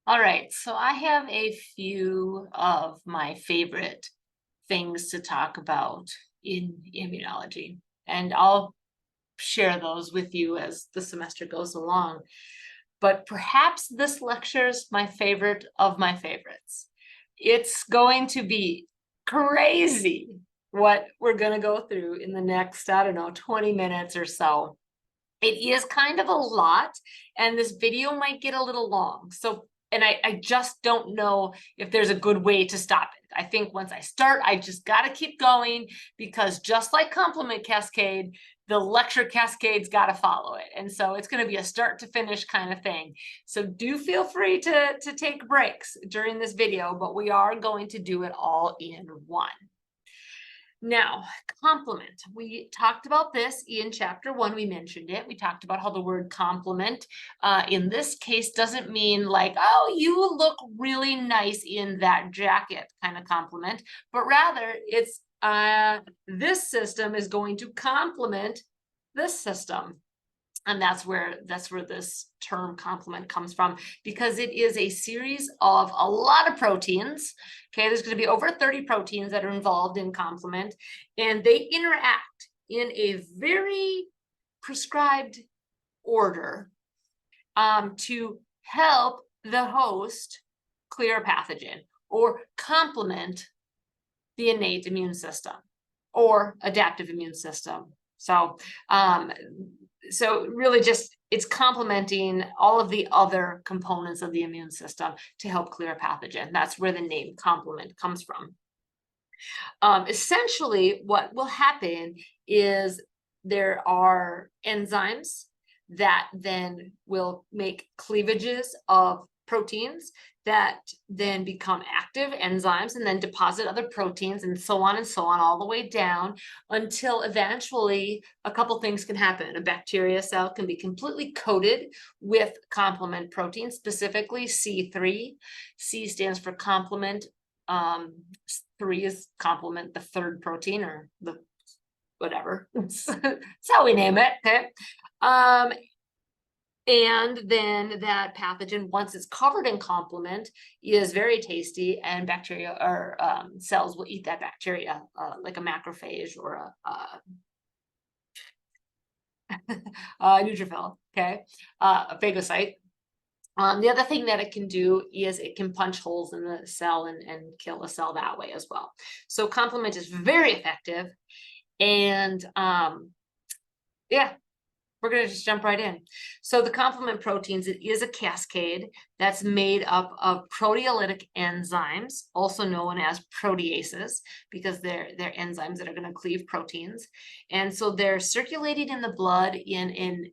All right, so I have a few of my favorite things to talk about in immunology, and I'll share those with you as the semester goes along. But perhaps this lecture is my favorite of my favorites. It's going to be crazy what we're going to go through in the next, I don't know, 20 minutes or so. It is kind of a lot, and this video might get a little long. So, and I just don't know if there's a good way to stop it. I think once I start, I just got to keep going, because just like complement cascade, the lecture cascade's got to follow it. And so it's going to be a start to finish kind of thing. So do feel free to take breaks during this video, but we are going to do it all in one. Now, complement. We talked about this in chapter 1. We mentioned it. We talked about how the word complement in this case doesn't mean like, oh, you look really nice in that jacket kind of compliment, but rather it's this system is going to complement this system. And that's where this term complement comes from, because it is a series of a lot of proteins. Okay, there's going to be over 30 proteins that are involved in complement, and they interact in a very prescribed order to help the host clear a pathogen or complement the innate immune system or adaptive immune system. So really just it's complementing all of the other components of the immune system to help clear a pathogen. That's where the name complement comes from. Essentially, what will happen is there are enzymes that then will make cleavages of proteins that then become active enzymes and then deposit other proteins, and so on, all the way down until eventually a couple things can happen. A bacteria cell can be completely coated with complement protein, specifically C3. C stands for complement. 3 is complement, the third protein, or the whatever. That's how we name it. Okay. And then that pathogen, once it's covered in complement, is very tasty, and bacteria or cells will eat that bacteria, like a macrophage or a neutrophil, okay, a phagocyte. The other thing that it can do is it can punch holes in the cell and kill a cell that way as well. So complement is very effective, and yeah. We're going to just jump right in. So the complement proteins, it is a cascade that's made up of proteolytic enzymes, also known as proteases, because they're enzymes that are going to cleave proteins. And so they're circulating in the blood in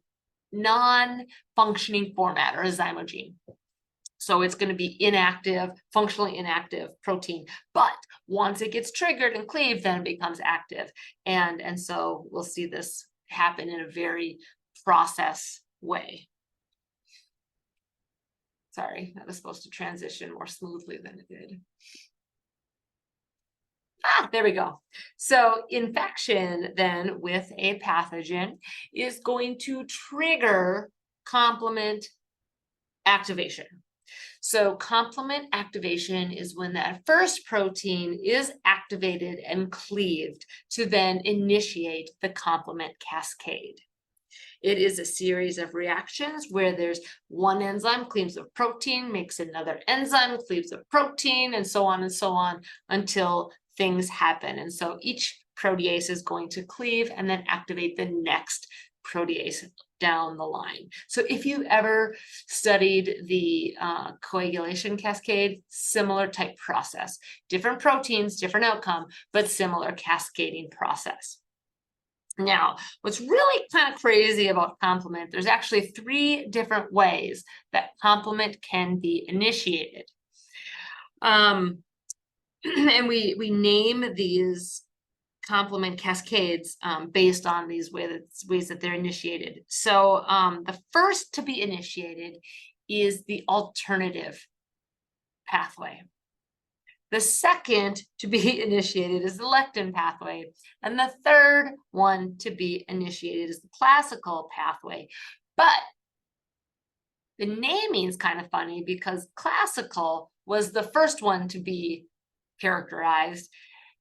non-functioning format, or a zymogene. So it's going to be inactive, functionally inactive protein. But once it gets triggered and cleaved, then it becomes active. And so we'll see this happen in a very process way. Sorry, that was supposed to transition more smoothly than it did. There we go. So infection then with a pathogen is going to trigger complement activation. So complement activation is when that first protein is activated and cleaved to then initiate the complement cascade. It is a series of reactions where there's one enzyme cleaves a protein, makes another enzyme, cleaves a protein, and so on until things happen. And so each protease is going to cleave and then activate the next protease down the line. So if you ever studied the coagulation cascade, similar type process, different proteins, different outcome, but similar cascading process. Now, what's really kind of crazy about complement, there's actually 3 different ways that complement can be initiated. And we name these complement cascades based on these ways that they're initiated. So the first to be initiated is the alternative pathway. The second to be initiated is the lectin pathway. And the third one to be initiated is the classical pathway. But The naming is kind of funny because classical was the first one to be characterized,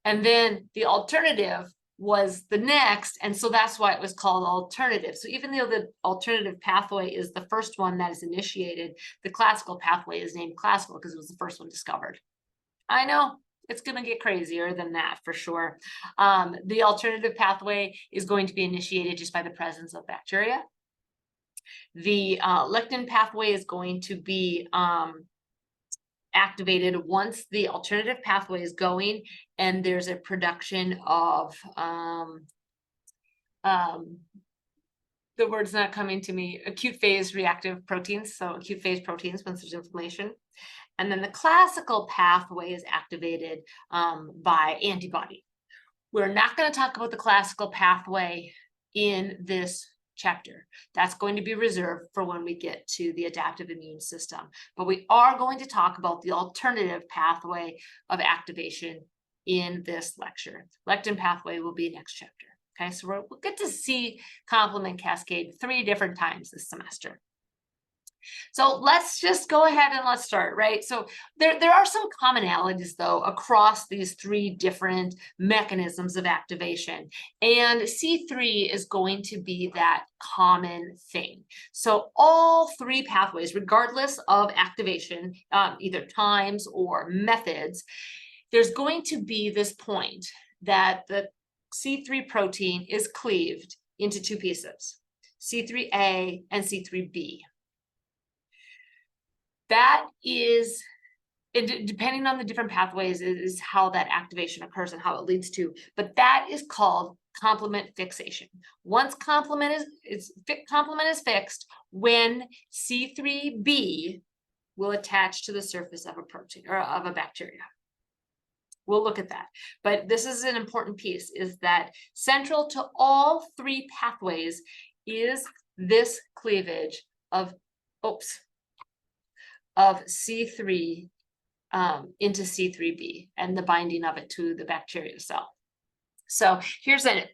and then the alternative was the next, and so that's why it was called alternative. So even though the alternative pathway is the first one that is initiated, the classical pathway is named classical because it was the first one discovered. I know it's going to get crazier than that for sure. The alternative pathway is going to be initiated just by the presence of bacteria. The lectin pathway is going to be activated once the alternative pathway is going and there's a production of the word's not coming to me, acute phase reactive proteins, so acute phase proteins once there's inflammation. And then the classical pathway is activated by antibody. We're not going to talk about the classical pathway in this chapter. That's going to be reserved for when we get to the adaptive immune system. But we are going to talk about the alternative pathway of activation in this lecture. Lectin pathway will be next chapter. Okay, so we'll get to see complement cascade 3 different times this semester. So let's just go ahead and let's start, right? So there are some commonalities, though, across these 3 different mechanisms of activation. And C3 is going to be that common thing. So all 3 pathways, regardless of activation, either times or methods, there's going to be this point that the C3 protein is cleaved into 2 pieces, C3a and C3b. That is, depending on the different pathways, is how that activation occurs and how it leads to, but that is called complement fixation. Once complement is fixed, when C3b will attach to the surface of a protein or of a bacteria. We'll look at that. But this is an important piece, is that central to all 3 pathways is this cleavage of C3 into C3b and the binding of it to the bacterial cell. So here's a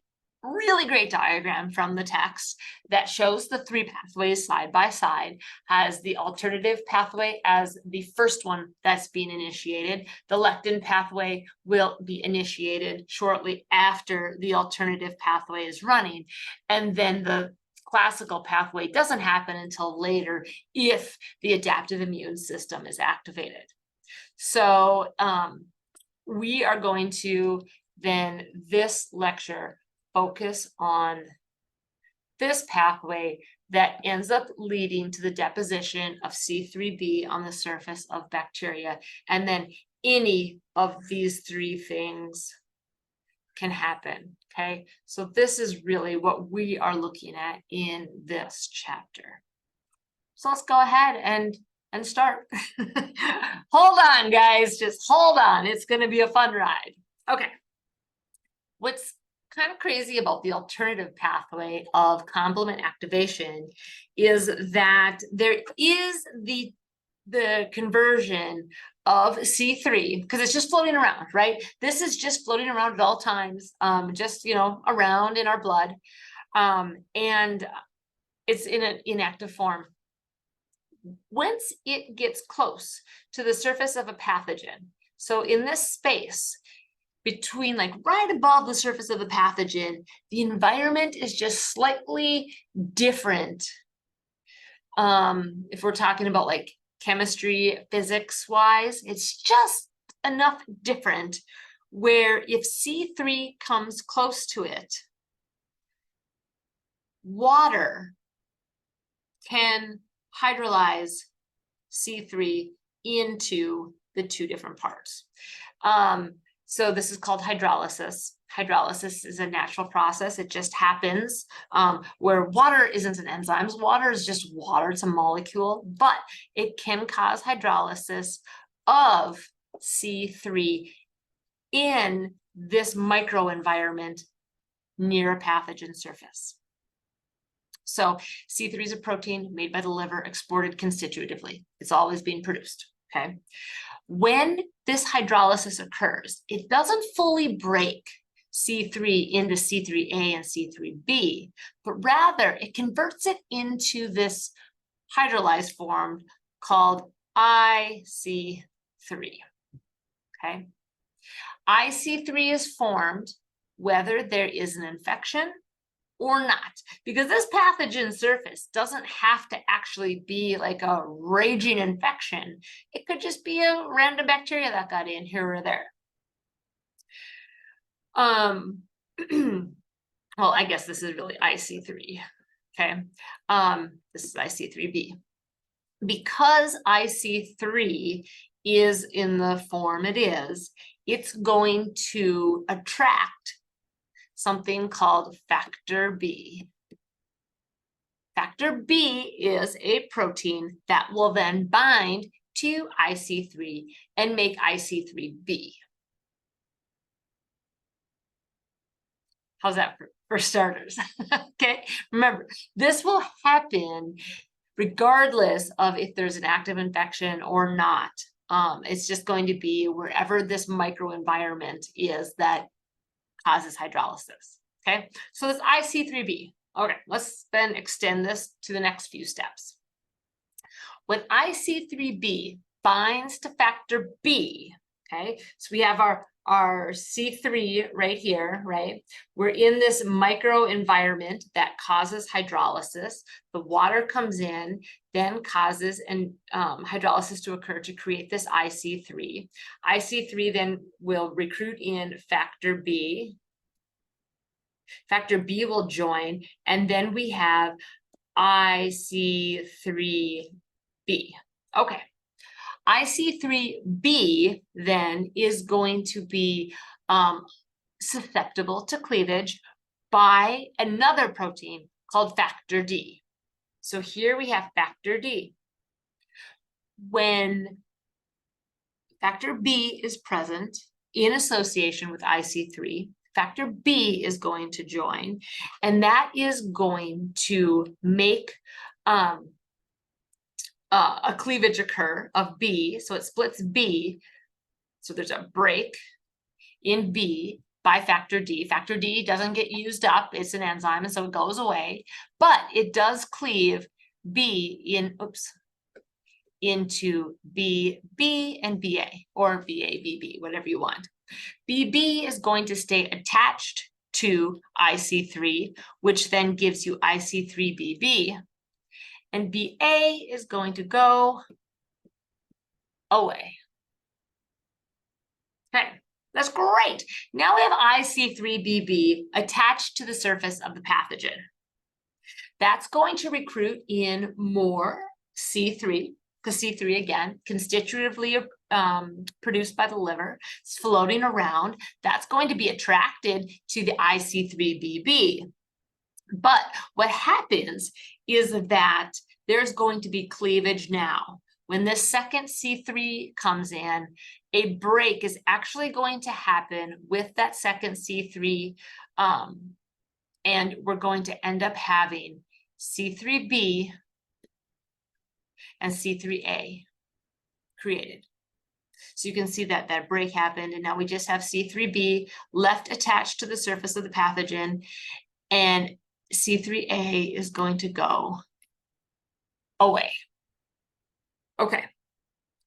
really great diagram from the text that shows the 3 pathways side by side, has the alternative pathway as the first one that's being initiated. The lectin pathway will be initiated shortly after the alternative pathway is running, and then the classical pathway doesn't happen until later if the adaptive immune system is activated. So we are going to then this lecture focus on this pathway that ends up leading to the deposition of C3b on the surface of bacteria. And then any of these 3 things can happen. Okay, so this is really what we are looking at in this chapter. So let's go ahead and start. Hold on, guys, just hold on. It's going to be a fun ride. Okay, what's kind of crazy about the alternative pathway of complement activation is that there is the conversion of C3, because it's just floating around, right? This is just floating around at all times, just, around in our blood. And it's in an inactive form. Once it gets close to the surface of a pathogen, so in this space between, like right above the surface of the pathogen, the environment is just slightly different. If we're talking about like chemistry, physics wise, it's just enough different where if C3 comes close to it, water can hydrolyze C3 into the 2 different parts. So this is called hydrolysis. Hydrolysis is a natural process. It just happens where water isn't an enzyme. Water is just water. It's a molecule, but it can cause hydrolysis of C3 in this microenvironment near a pathogen surface. So C3 is a protein made by the liver, exported constitutively. It's always being produced, okay? When this hydrolysis occurs, it doesn't fully break C3 into C3a and C3b, but rather it converts it into this hydrolyzed form called IC3. Okay. IC3 is formed whether there is an infection or not, because this pathogen surface doesn't have to actually be like a raging infection. It could just be a random bacteria that got in here or there. Well, I guess this is really IC3. Okay. This is IC3B. Because IC3 is in the form it is, it's going to attract something called factor B. Factor B is a protein that will then bind to IC3 and make IC3B. How's that for starters? Okay, remember, this will happen regardless of if there's an active infection or not. It's just going to be wherever this microenvironment is that causes hydrolysis. Okay, so this IC3B. Okay, let's then extend this to the next few steps. When IC3B binds to factor B, okay, so we have our C3 right here, right? We're in this microenvironment that causes hydrolysis. The water comes in, then causes hydrolysis to occur to create this IC3. IC3 then will recruit in factor B. Factor B will join, and then we have IC3B. Okay. IC3B then is going to be susceptible to cleavage by another protein called factor D. So here we have factor D. When factor B is present in association with IC3, factor B is going to join, and that is going to make a cleavage occur of B. So it splits B. So there's a break in B by factor D. Factor D doesn't get used up. It's an enzyme, and so it goes away. But it does cleave B into BB and BA, or BABB, whatever you want. BB is going to stay attached to IC3, which then gives you IC3BB. And BA is going to go away. Okay, that's great. Now we have IC3BB attached to the surface of the pathogen. That's going to recruit in more C3, because C3, again, constitutively produced by the liver, it's floating around. That's going to be attracted to the IC3BB. But what happens is that there's going to be cleavage now. When this second C3 comes in, a break is actually going to happen with that second C3, and we're going to end up having C3B and C3A created. So you can see that that break happened, and now we just have C3B left attached to the surface of the pathogen, and C3A is going to go away. Okay,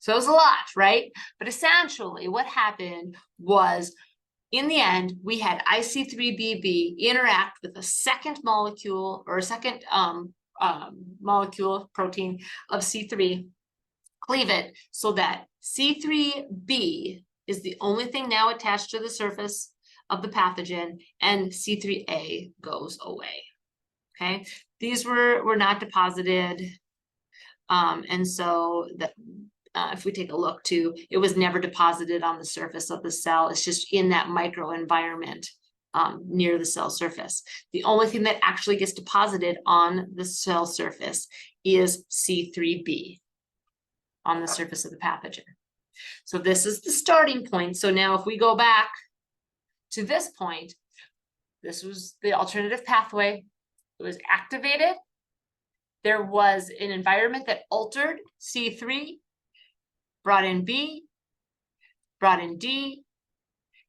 so it was a lot, right? But essentially what happened was, in the end, we had IC3BB interact with a second molecule, or a second molecule protein of C3, cleave it, so that C3B is the only thing now attached to the surface of the pathogen, and C3A goes away. Okay, these were not deposited, and so that if we take a look too, it was never deposited on the surface of the cell. It's just in that microenvironment near the cell surface. The only thing that actually gets deposited on the cell surface is C3B on the surface of the pathogen. So this is the starting point. So now if we go back to this point, this was the alternative pathway. It was activated. There was an environment that altered C3, brought in B, brought in D,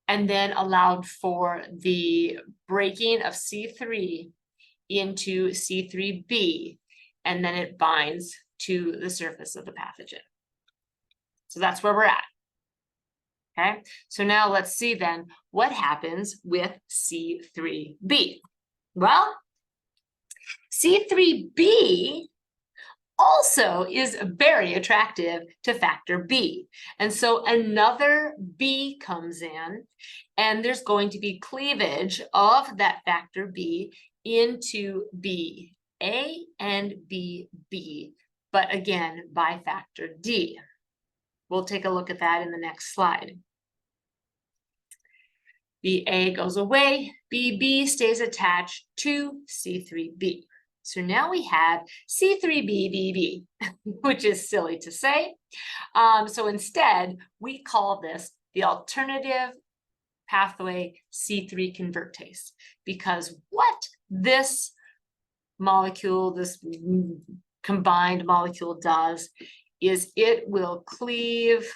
and then allowed for the breaking of C3 into C3B, and then it binds to the surface of the pathogen. So that's where we're at. Okay, so now let's see then what happens with C3b. Well, C3b also is very attractive to factor B. And so another B comes in, and there's going to be cleavage of that factor B into BA and BB, but again, by factor D. We'll take a look at that in the next slide. BA goes away, BB stays attached to C3b. So now we have C3BBB, which is silly to say. So instead, we call this the alternative pathway C3 convertase, because what this molecule, this combined molecule does is it will cleave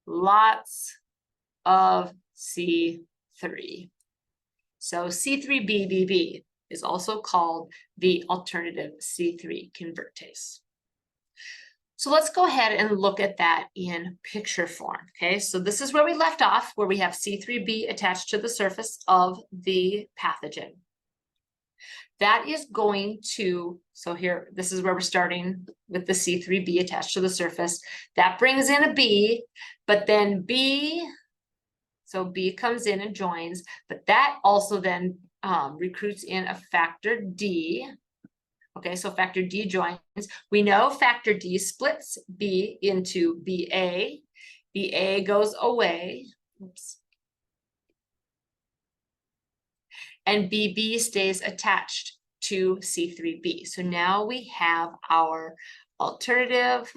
lots of C3. So C3BBB is also called the alternative C3 convertase. So let's go ahead and look at that in picture form. Okay, so this is where we left off, where we have C3b attached to the surface of the pathogen. That is going to, so here, this is where we're starting with the C3b attached to the surface. That brings in a B, but then B, so B comes in and joins, but that also then recruits in a factor D. Okay, so factor D joins. We know factor D splits B into BA. BA goes away. Oops. And BB stays attached to C3b. So now we have our alternative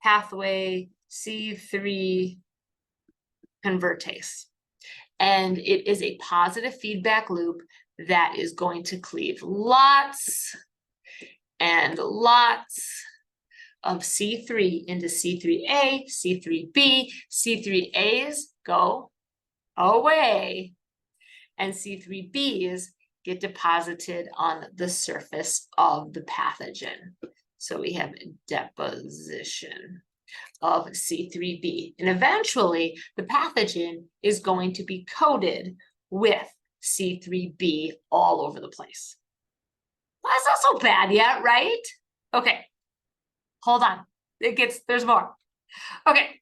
pathway C3 convertase. And it is a positive feedback loop that is going to cleave lots and lots of C3 into C3a, C3b, C3as go away, and C3bs get deposited on the surface of the pathogen. So we have deposition of C3b, and eventually the pathogen is going to be coated with C3b all over the place. Well, that's not so bad yet, right? Okay, hold on, there's more. Okay,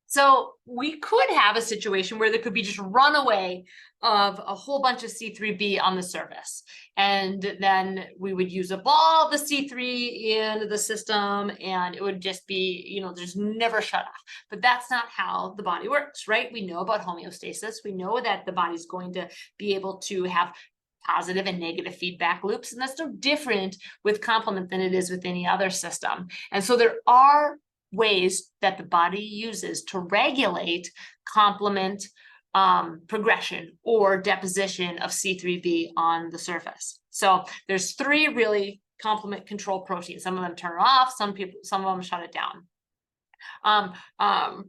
so we could have a situation where there could be just runaway of a whole bunch of C3b on the surface. And then we would use up all the C3 in the system, and it would just be, there's never shut off. But that's not how the body works, right? We know about homeostasis. We know that the body's going to be able to have positive and negative feedback loops. And that's no different with complement than it is with any other system. And so there are ways that the body uses to regulate complement progression or deposition of C3b on the surface. So there's 3 really complement control proteins. Some of them turn it off, some of them shut it down.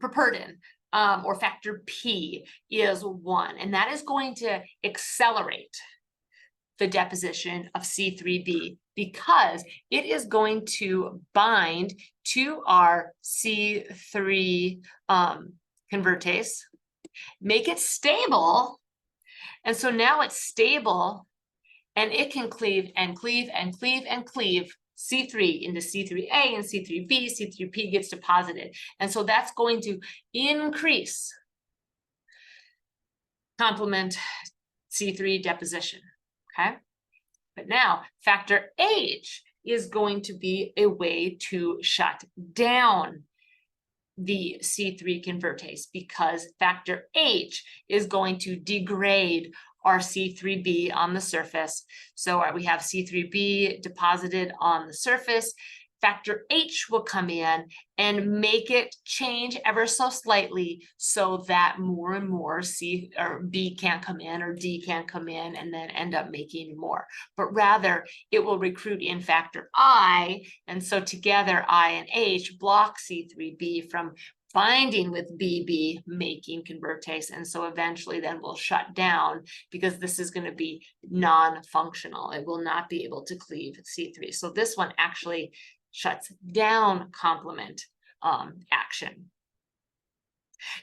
Perperdin or factor P is one, and that is going to accelerate the deposition of C3b because it is going to bind to our C3 convertase, make it stable, and so now it's stable, and it can cleave and cleave and cleave and cleave C3 into C3a and C3b. C3p gets deposited, and so that's going to increase complement C3 deposition. Okay, but now factor H is going to be a way to shut down the C3 convertase because factor H is going to degrade our C3b on the surface. So we have C3b deposited on the surface. Factor H will come in and make it change ever so slightly so that more and more C or B can't come in or D can't come in and then end up making more. But rather, it will recruit in factor I, and so together I and H block C3b from binding with BB, making convertase. And so eventually then we'll shut down because this is going to be non-functional. It will not be able to cleave C3. So this one actually shuts down complement action.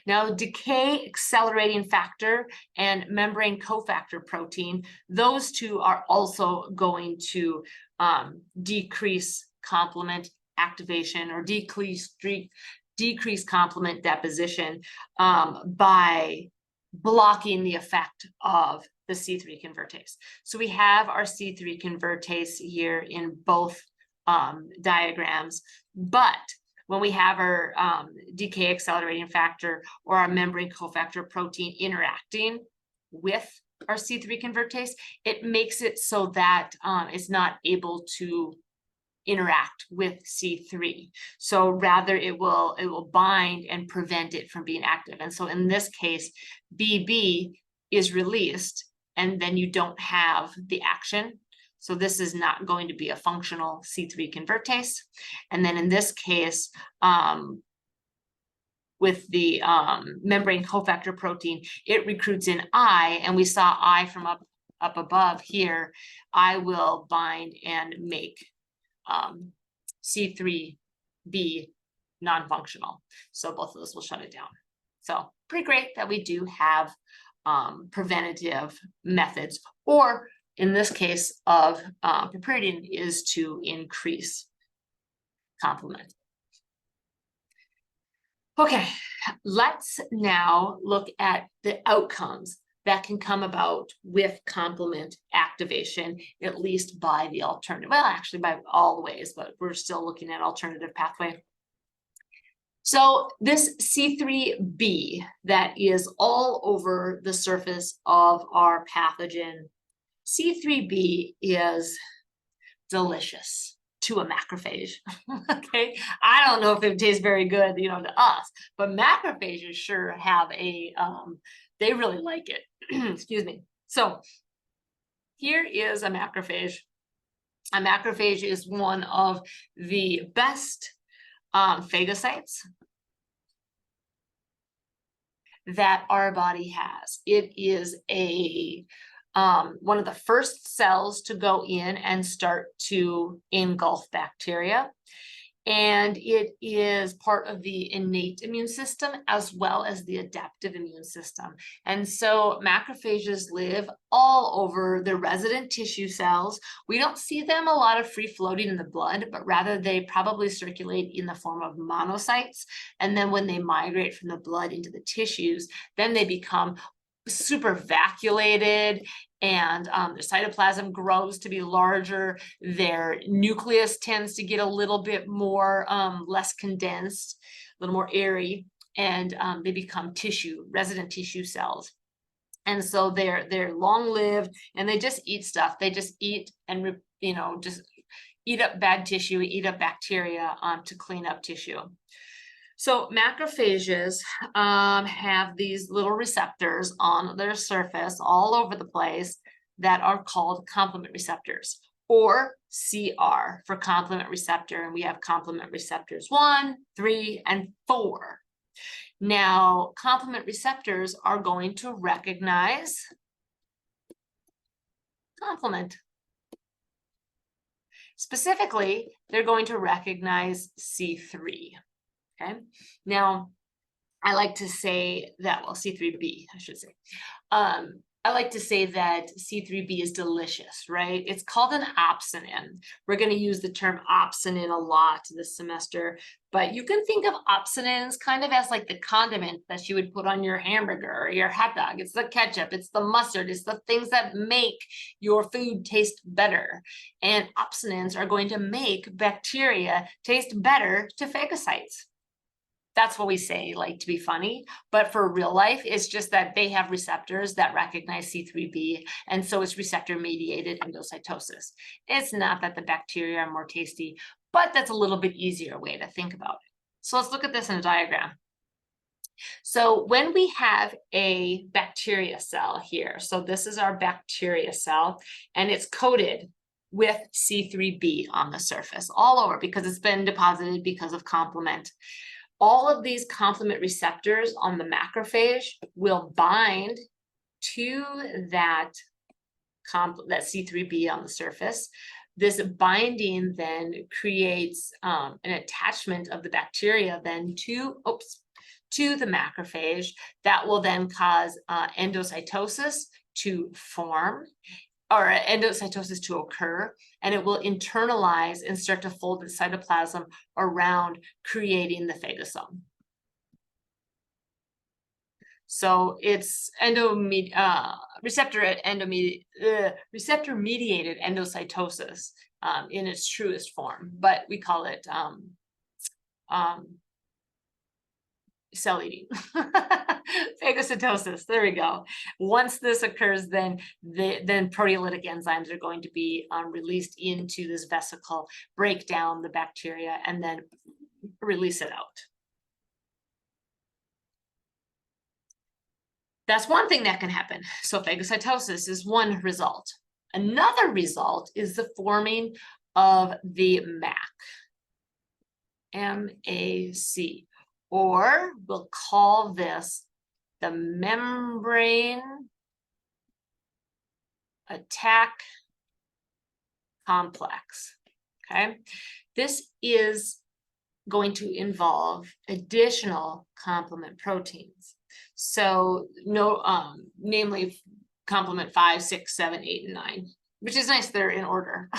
Now, decay accelerating factor and membrane cofactor protein, those two are also going to decrease complement activation or decrease complement deposition by blocking the effect of the C3 convertase. So we have our C3 convertase here in both diagrams, but when we have our decay accelerating factor or our membrane cofactor protein interacting with our C3 convertase, it makes it so that it's not able to interact with C3. So rather it will bind and prevent it from being active. And so in this case, BB is released and then you don't have the action. So this is not going to be a functional C3 convertase. And then in this case, with the membrane cofactor protein, it recruits in I, and we saw I from up above here. I will bind and make C3b non-functional. So both of those will shut it down. So pretty great that we do have preventative methods, or in this case of piperidine, is to increase complement. Okay, let's now look at the outcomes that can come about with complement activation, at least by the alternative. Well, actually by all the ways, but we're still looking at alternative pathway. So this C3b that is all over the surface of our pathogen, C3b is delicious to a macrophage. Okay, I don't know if it tastes very good, to us, but macrophages sure have a they really like it. Excuse me. So here is a macrophage. A macrophage is one of the best phagocytes that our body has. It is a one of the first cells to go in and start to engulf bacteria. And it is part of the innate immune system as well as the adaptive immune system. And so macrophages live all over the resident tissue cells. We don't see them a lot of free floating in the blood, but rather they probably circulate in the form of monocytes. And then when they migrate from the blood into the tissues, then they become super vacuolated, and their cytoplasm grows to be larger. Their nucleus tends to get a little bit more less condensed, a little more airy, and they become resident tissue cells. And so they're long-lived, and they just eat stuff. They just eat and just eat up bad tissue, eat up bacteria to clean up tissue. So macrophages have these little receptors on their surface all over the place that are called complement receptors, or CR for complement receptor. And we have complement receptors 1, 3, and 4. Now, complement receptors are going to recognize complement. Specifically, they're going to recognize C3. Okay, now I like to say that, well, C3b, I should say. I like to say that C3b is delicious, right? It's called an opsonin. We're going to use the term opsonin a lot this semester, but you can think of opsonins kind of as like the condiment that you would put on your hamburger or your hot dog. It's the ketchup, it's the mustard, it's the things that make your food taste better. And opsonins are going to make bacteria taste better to phagocytes. That's what we say, like, to be funny, but for real life, it's just that they have receptors that recognize C3b, and so it's receptor-mediated endocytosis. It's not that the bacteria are more tasty, but that's a little bit easier way to think about it. So let's look at this in a diagram. So when we have a bacteria cell here, so this is our bacteria cell, and it's coated with C3b on the surface all over because it's been deposited because of complement. all of these complement receptors on the macrophage will bind to that C3b on the surface. This binding then creates an attachment of the bacteria then to the macrophage that will then cause endocytosis to form, or endocytosis to occur, and it will internalize and start to fold the cytoplasm around, creating the phagosome. So it's receptor-mediated endocytosis in its truest form, but we call it cell eating. Phagocytosis, there we go. Once this occurs, then proteolytic enzymes are going to be released into this vesicle, break down the bacteria, and then release it out. That's one thing that can happen. So phagocytosis is one result. Another result is the forming of the MAC, M-A-C, or we'll call this the membrane attack complex. Okay, this is going to involve additional complement proteins. So namely complement 5, 6, 7, 8, and 9, which is nice, they're in order.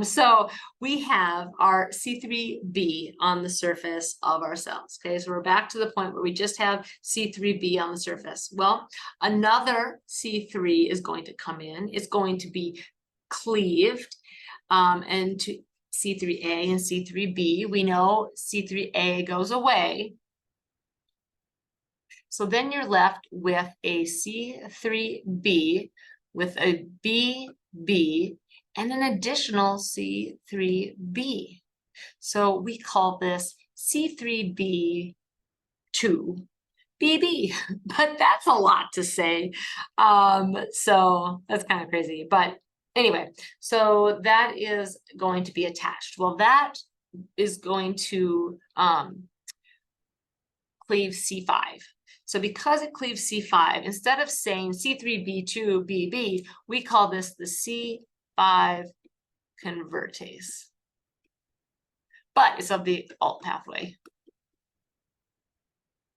So we have our C3b on the surface of our cells. Okay, so we're back to the point where we just have C3b on the surface. Well, another C3 is going to come in. It's going to be cleaved and to C3a and C3b. We know C3a goes away. So then you're left with a C3b with a BB and an additional C3b. So we call this C3b2 BB, but that's a lot to say. So that's kind of crazy, but anyway, so that is going to be attached. Well, that is going to cleave C5. So because it cleaves C5, instead of saying C3b2BB, we call this the C5 convertase. But it's of the alt pathway.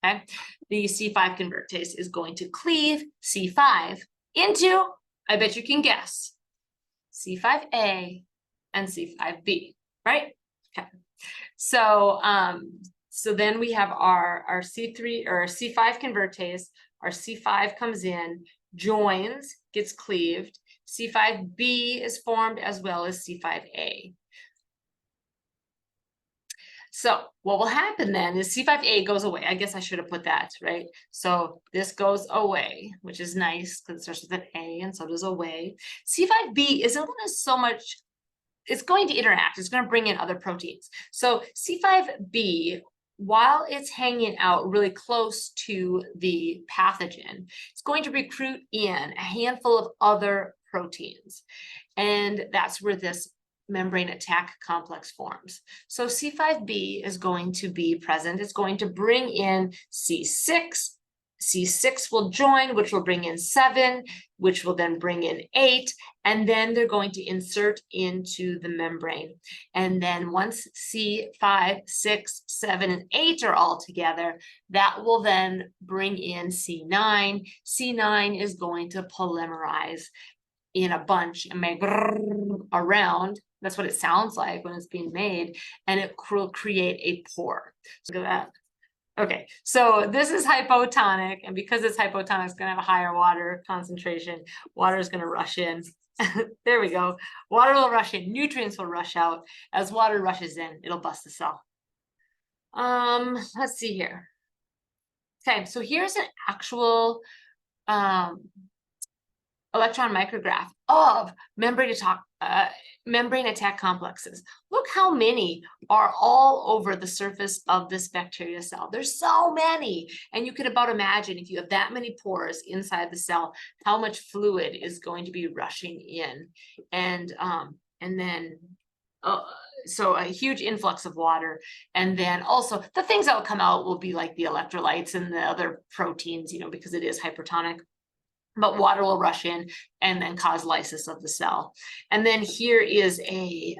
Okay, the C5 convertase is going to cleave C5 into, I bet you can guess, C5a and C5b, right? Okay, so so then we have our C3 or C5 convertase. Our C5 comes in, joins, gets cleaved. C5b is formed as well as C5a. So what will happen then is C5a goes away. I guess I should have put that, right? So this goes away, which is nice because it starts with an A, and so does away. C5b isn't going to so much, it's going to interact. It's going to bring in other proteins. So C5b, while it's hanging out really close to the pathogen, it's going to recruit in a handful of other proteins. And that's where this membrane attack complex forms. So C5b is going to be present. It's going to bring in C6. C6 will join, which will bring in 7, which will then bring in 8, and then they're going to insert into the membrane. And then once C5, 6, 7, and 8 are all together, that will then bring in C9. C9 is going to polymerize in a bunch and make around. That's what it sounds like when it's being made, and it will create a pore. So look at that. Okay, so this is hypotonic, and because it's hypotonic, it's going to have a higher water concentration. Water is going to rush in. There we go. Water will rush in. Nutrients will rush out. As water rushes in, it'll bust the cell. Let's see here. Okay, so here's an actual electron micrograph of membrane attack complexes. Look how many are all over the surface of this bacteria cell. There's so many, and you can about imagine if you have that many pores inside the cell, how much fluid is going to be rushing in, and then so a huge influx of water. And then also the things that will come out will be like the electrolytes and the other proteins, because it is hypertonic. But water will rush in and then cause lysis of the cell. And then here is a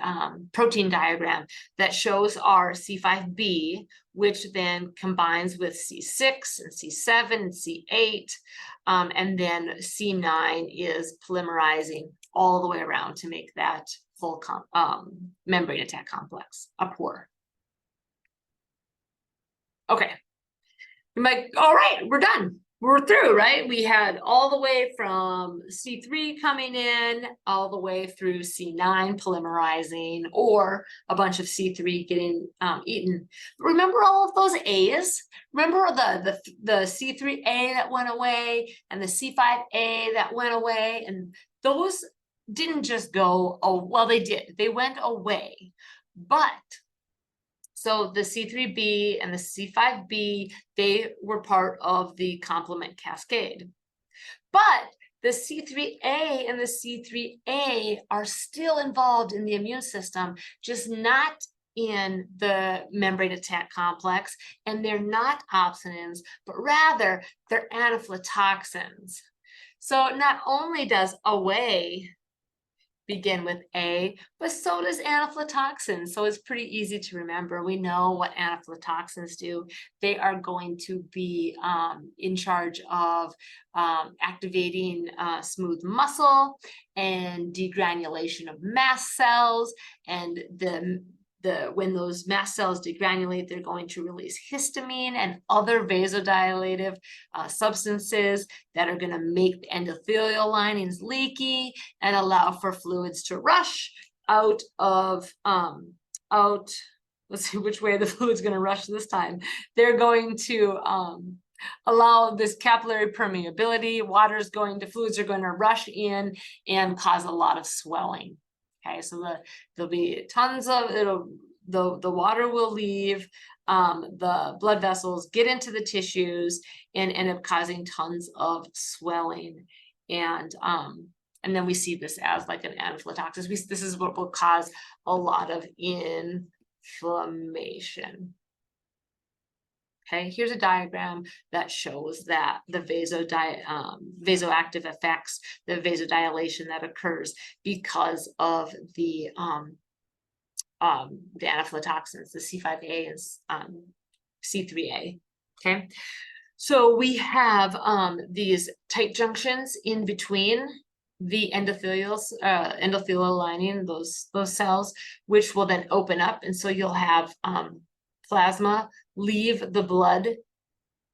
protein diagram that shows our C5b, which then combines with C6 and C7 and C8. And then C9 is polymerizing all the way around to make that full membrane attack complex, a pore. Okay. I'm like, all right, we're done. We're through, right? We had all the way from C3 coming in, all the way through C9 polymerizing, or a bunch of C3 getting eaten. Remember all of those A's? Remember the C3A that went away and the C5A that went away? And those didn't just go, oh, well, they did. They went away. But so the C3b and the C5b, they were part of the complement cascade. But the C3a and the C3a are still involved in the immune system, just not in the membrane attack complex, and they're not opsonins, but rather they're anaphytoxins. So not only does away begin with A, but so does anaphytoxins. So it's pretty easy to remember. We know what anaphytoxins do. They are going to be in charge of activating smooth muscle and degranulation of mast cells. And when those mast cells degranulate, they're going to release histamine and other vasodilative substances that are going to make the endothelial linings leaky and allow for fluids to rush out of let's see which way the fluid's going to rush this time. They're going to allow this capillary permeability. Fluids are going to rush in and cause a lot of swelling. Okay, so there'll be tons of the water will leave, the blood vessels get into the tissues and end up causing tons of swelling. And then we see this as like an anaphylaxis. This is what will cause a lot of inflammation. Okay, here's a diagram that shows that the vasoactive effects, the vasodilation that occurs because of the anaphytoxins, the C5A and C3A. Okay, so we have these tight junctions in between the endothelial lining, those cells, which will then open up, and so you'll have plasma leave the blood.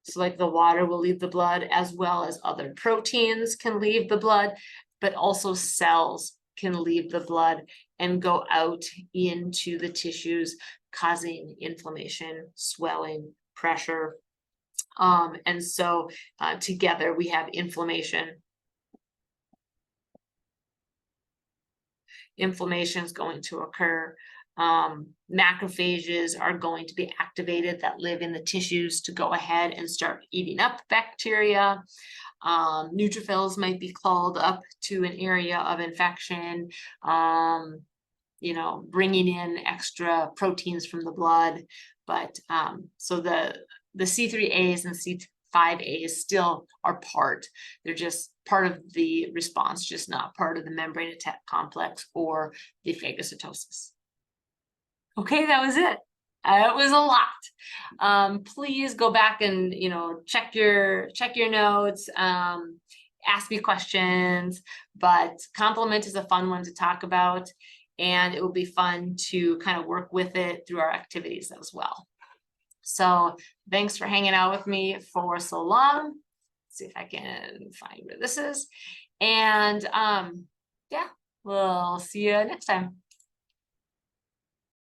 So like the water will leave the blood, as well as other proteins can leave the blood, but also cells can leave the blood and go out into the tissues, causing inflammation, swelling, pressure. And so together we have inflammation. Inflammation is going to occur. Macrophages are going to be activated that live in the tissues to go ahead and start eating up bacteria. Neutrophils might be called up to an area of infection, bringing in extra proteins from the blood. But so the C3As and C5As still are part. They're just part of the response, just not part of the membrane attack complex or the phagocytosis. Okay, that was it. It was a lot. Please go back and check your notes, ask me questions, but complement is a fun one to talk about, and it will be fun to kind of work with it through our activities as well. So thanks for hanging out with me for so long. Let's see if I can find where this is. And yeah, we'll see you next time.